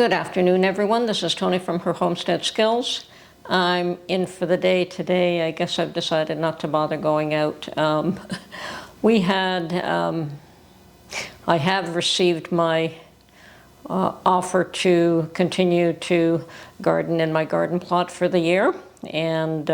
Good afternoon, everyone. This is Tony from Her Homestead Skills. I'm in for the day today. I guess I've decided not to bother going out. I have received my offer to continue to garden in my garden plot for the year, and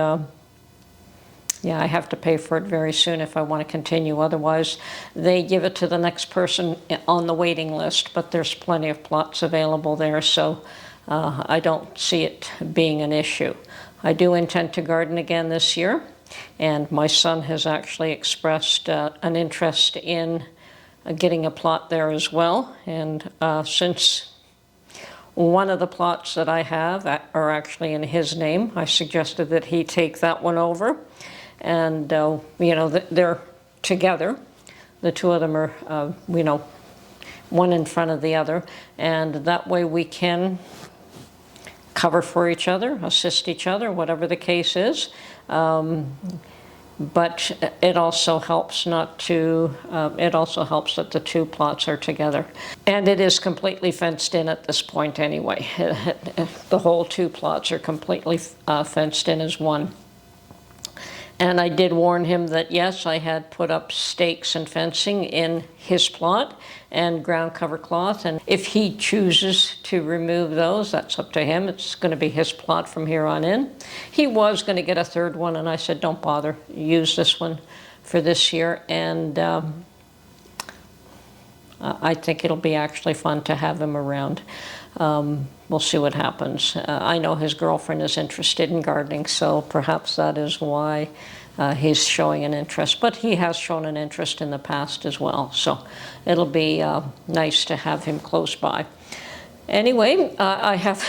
yeah, I have to pay for it very soon if I want to continue. Otherwise, they give it to the next person on the waiting list, but there's plenty of plots available there, so I don't see it being an issue. I do intend to garden again this year, and my son has actually expressed an interest in getting a plot there as well. And since one of the plots that I have are actually in his name, I suggested that he take that one over. And, you know, they're together. The two of them are, you know, one in front of the other. And that way we can cover for each other, assist each other, whatever the case is. But it also helps it also helps that the two plots are together. And it is completely fenced in at this point anyway. The whole two plots are completely fenced in as one. And I did warn him that, yes, I had put up stakes and fencing in his plot and ground cover cloth. And if he chooses to remove those, that's up to him. It's going to be his plot from here on in. He was going to get a third one, and I said, don't bother. Use this one for this year. And I think it'll be actually fun to have him around. We'll see what happens. I know his girlfriend is interested in gardening, so perhaps that is why he's showing an interest. But he has shown an interest in the past as well, so it'll be nice to have him close by. Anyway, I have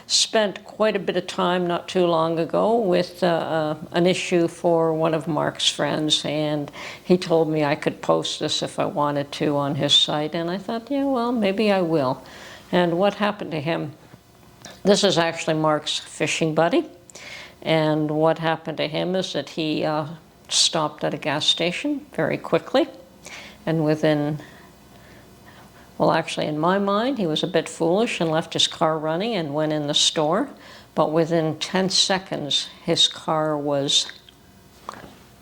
spent quite a bit of time not too long ago with an issue for one of Mark's friends, and he told me I could post this if I wanted to on his site, and I thought, yeah, well, maybe I will. And what happened to him, this is actually Mark's fishing buddy, and what happened to him is that he stopped at a gas station very quickly, and within, well, actually in my mind, he was a bit foolish and left his car running and went in the store, but within 10 seconds, his car was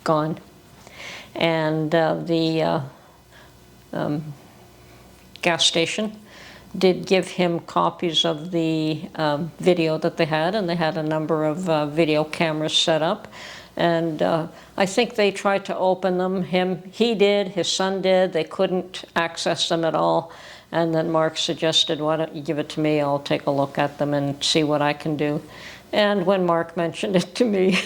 gone. And the gas station did give him copies of the video that they had, and they had a number of video cameras set up. And I think they tried to open them. He did, his son did. They couldn't access them at all. And then Mark suggested, why don't you give it to me? I'll take a look at them and see what I can do. And when Mark mentioned it to me,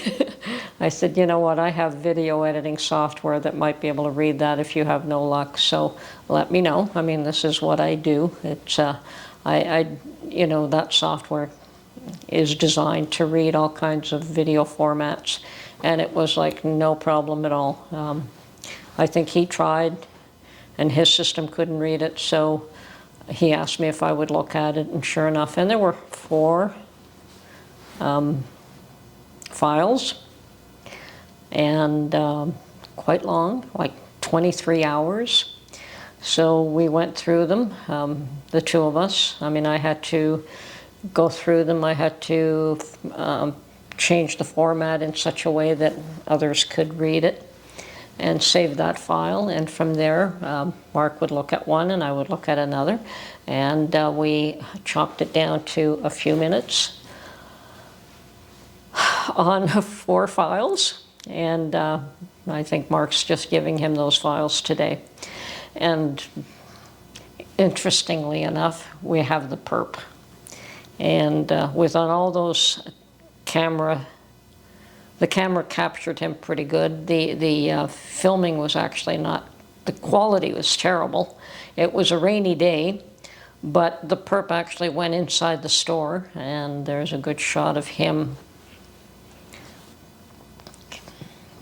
I said, you know what, I have video editing software that might be able to read that if you have no luck, so let me know. I mean, this is what I do. It's, you know, that software is designed to read all kinds of video formats, and it was like no problem at all. I think he tried, and his system couldn't read it, so he asked me if I would look at it, and sure enough, and there were 4 files, and quite long, like 23 hours. So we went through them, the two of us. I mean, I had to go through them. I had to change the format in such a way that others could read it and save that file. And from there, Mark would look at one and I would look at another. And we chopped it down to a few minutes on 4 files, and I think Mark's just giving him those files today. And interestingly enough, we have the perp. And with on all those the camera captured him pretty good. The filming was actually not, the quality was terrible. It was a rainy day, but the perp actually went inside the store, and there's a good shot of him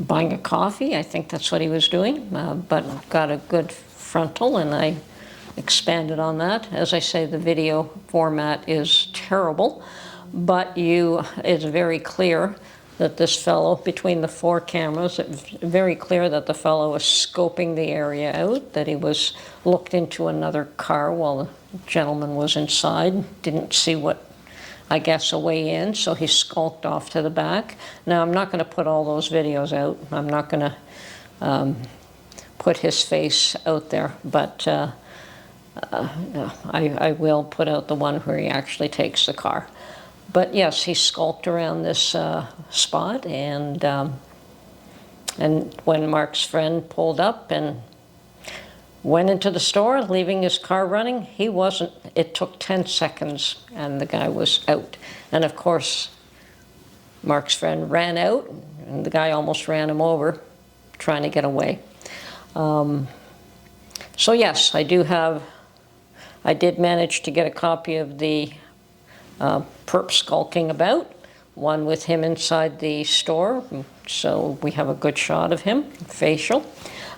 buying a coffee. I think that's what he was doing, but got a good frontal, and I expanded on that. As I say, the video format is terrible, but it's very clear. that this fellow, between the 4 cameras, it was very clear that the fellow was scoping the area out, that he was looked into another car while the gentleman was inside, didn't see what, I guess, a way in, so he skulked off to the back. Now, I'm not going to put all those videos out. I'm not going to put his face out there, but I will put out the one where he actually takes the car. But yes, he skulked around this spot, and when Mark's friend pulled up and went into the store, leaving his car running, he wasn't. It took 10 seconds, and the guy was out. And of course, Mark's friend ran out, and the guy almost ran him over, trying to get away. So yes, I did manage to get a copy of the perp skulking about, one with him inside the store, so we have a good shot of him, facial.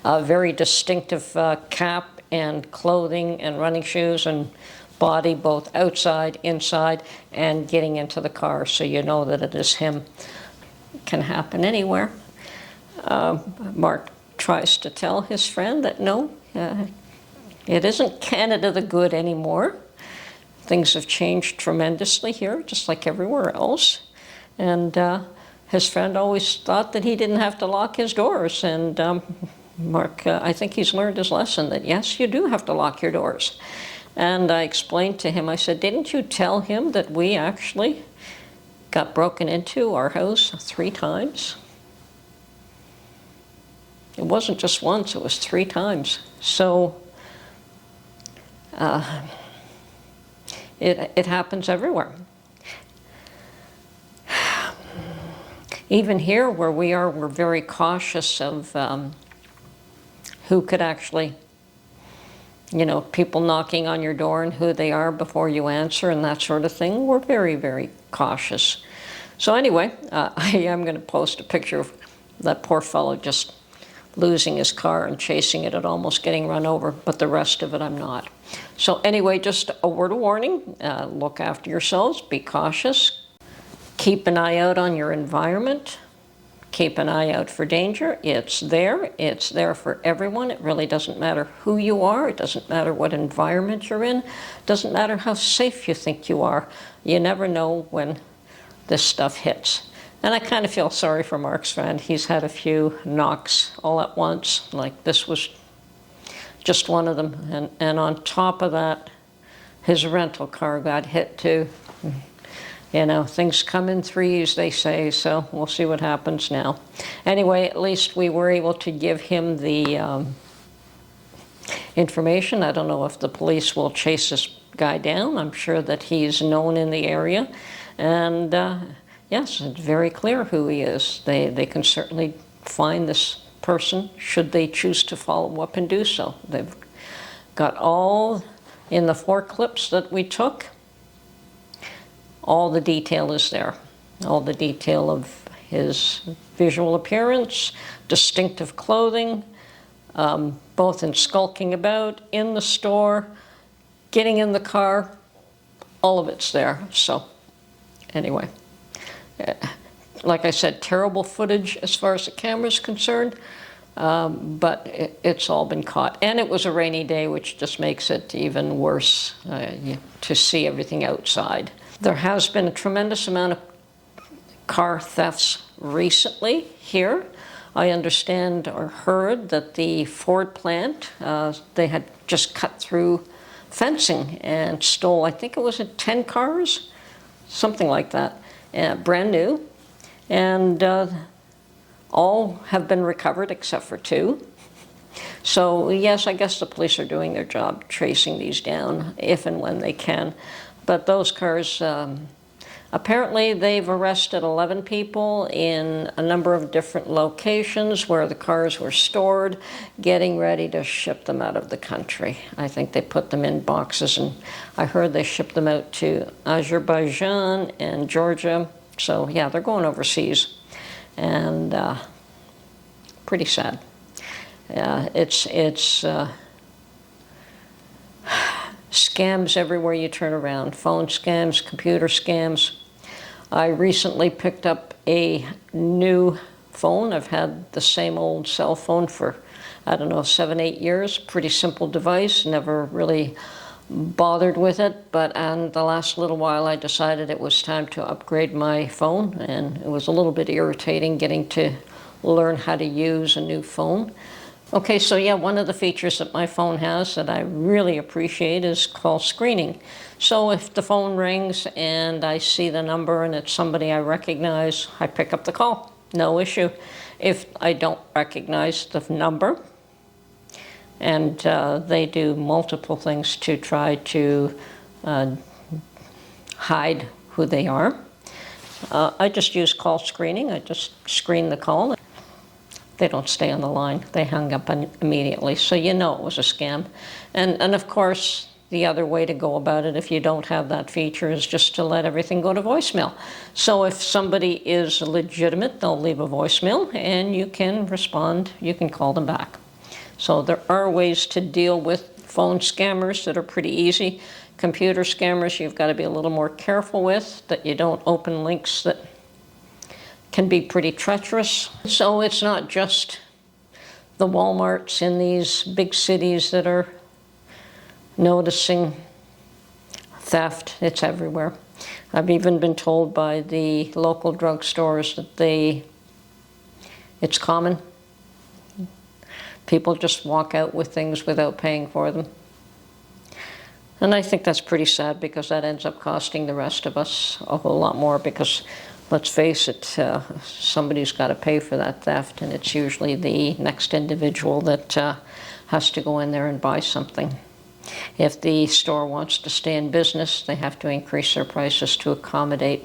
Very distinctive cap and clothing and running shoes and body, both outside, inside, and getting into the car, so you know that it is him. It can happen anywhere. Mark tries to tell his friend that no, it isn't Canada the Good anymore. Things have changed tremendously here, just like everywhere else. And his friend always thought that he didn't have to lock his doors. And Mark, I think he's learned his lesson that yes, you do have to lock your doors. And I explained to him, I said, didn't you tell him that we actually got broken into our house 3 times? It wasn't just once, it was 3 times. So it happens everywhere. Even here where we are, we're very cautious of who could actually, you know, people knocking on your door and who they are before you answer and that sort of thing. We're very, very cautious. So anyway, I am going to post a picture of that poor fellow just losing his car and chasing it and almost getting run over, but the rest of it I'm not. So anyway, just a word of warning, look after yourselves, be cautious, keep an eye out on your environment, keep an eye out for danger. It's there for everyone. It really doesn't matter who you are, it doesn't matter what environment you're in, it doesn't matter how safe you think you are. You never know when this stuff hits. And I kind of feel sorry for Mark's friend. He's had a few knocks all at once, like this was just one of them. And on top of that, his rental car got hit too. You know, things come in threes, they say, so we'll see what happens now. Anyway, at least we were able to give him the information. I don't know if the police will chase this guy down. I'm sure that he's known in the area. And yes, it's very clear who he is. They can certainly find this person should they choose to follow up and do so. They've got all, in the 4 clips that we took, all the detail is there. All the detail of his visual appearance, distinctive clothing, both in skulking about, in the store, getting in the car, all of it's there. So anyway, like I said, terrible footage as far as the camera's concerned, but it's all been caught. And it was a rainy day, which just makes it even worse to see everything outside. There has been a tremendous amount of car thefts recently here. I understand or heard that the Ford plant, they had just cut through fencing and stole, I think it was 10 cars, something like that, brand new. And all have been recovered except for 2. So yes, I guess the police are doing their job tracing these down if and when they can. But those cars, apparently they've arrested 11 people in a number of different locations where the cars were stored, getting ready to ship them out of the country. I think they put them in boxes, and I heard they shipped them out to Azerbaijan and Georgia. So yeah, they're going overseas, and pretty sad. It's scams everywhere you turn around. Phone scams, computer scams. I recently picked up a new phone. I've had the same old cell phone for, I don't know, 7, 8 years. Pretty simple device, never really bothered with it, but in the last little while I decided it was time to upgrade my phone, and it was a little bit irritating getting to learn how to use a new phone. Okay, so yeah, one of the features that my phone has that I really appreciate is call screening. So if the phone rings and I see the number and it's somebody I recognize, I pick up the call, no issue. If I don't recognize the number, and they do multiple things to try to hide who they are, I just use call screening. I just screen the call. They don't stay on the line. They hung up immediately, so you know it was a scam. And of course, the other way to go about it, if you don't have that feature, is just to let everything go to voicemail. So if somebody is legitimate, they'll leave a voicemail, and you can respond. You can call them back. So there are ways to deal with phone scammers that are pretty easy. Computer scammers, you've got to be a little more careful with, that you don't open links that can be pretty treacherous. So it's not just the Walmarts in these big cities that are noticing theft. It's everywhere. I've even been told by the local drugstores that it's common. People just walk out with things without paying for them. And I think that's pretty sad, because that ends up costing the rest of us a whole lot more, because let's face it, somebody's got to pay for that theft, and it's usually the next individual that has to go in there and buy something. If the store wants to stay in business, they have to increase their prices to accommodate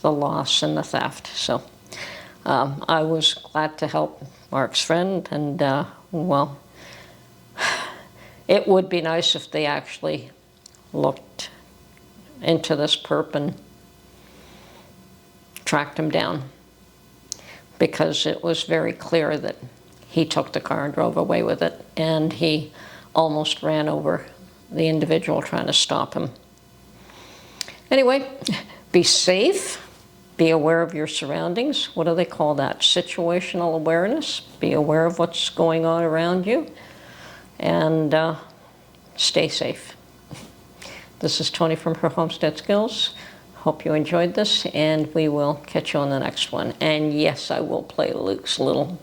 the loss and the theft. So I was glad to help Mark's friend, and well, it would be nice if they actually looked into this perp and tracked him down, because it was very clear that he took the car and drove away with it, and he almost ran over the individual trying to stop him. Anyway, be safe. Be aware of your surroundings. What do they call that? Situational awareness. Be aware of what's going on around you, and stay safe. This is Tony from Her Homestead Skills. Hope you enjoyed this, and we will catch you on the next one. And yes, I will play Luke's little